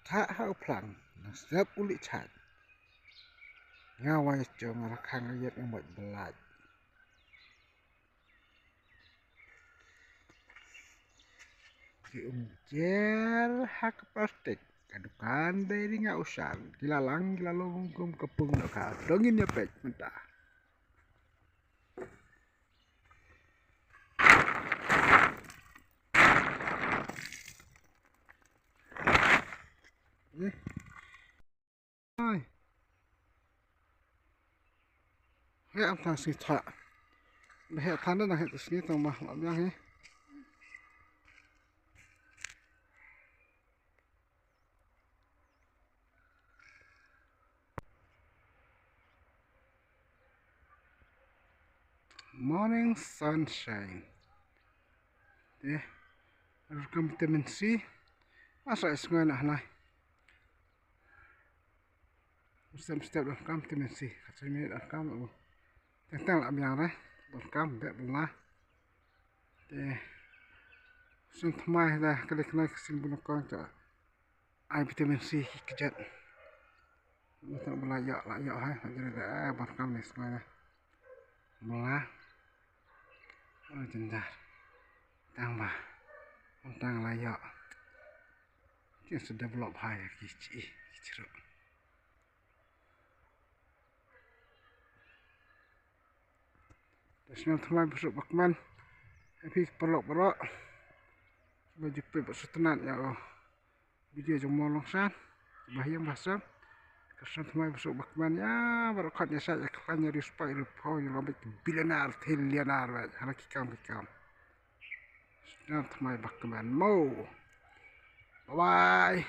tak hau plang nasab ulit chat ngawai jong rakang ayat yang buat belaj si umjer hak plastik kadukan dari nggak usah gilalang gilalong kum kepung doka dongin ya pek mentah Ôi, hệ thằng xịt thọ, hệ thằng đó là hệ xịt thằng mà làm gì hết. Morning sunshine, deh, rekam vitamin C, masa esok nak. Setiap rekam vitamin C, kacau ni rekam aku. Tentang lah biar rekam tak belah. Deh, sentuh dah kali kena kesimpulan kau tu, ai vitamin C kejat. Tak belayak hai, jadi dah rekam ni semua belah. Oh jendah, tambah, tentang layak. Dia sudah belok hai kicik. Terus teman besok bakman, tapi pelok baju besok tenat ya oh, video cuma longsan, bahayang basam. Terus teman besok bakman ya berkatnya saya kepannya rispai rupa yang lebih bilioner, triliuner, anak kikam. Terus teman bakman mau, bye.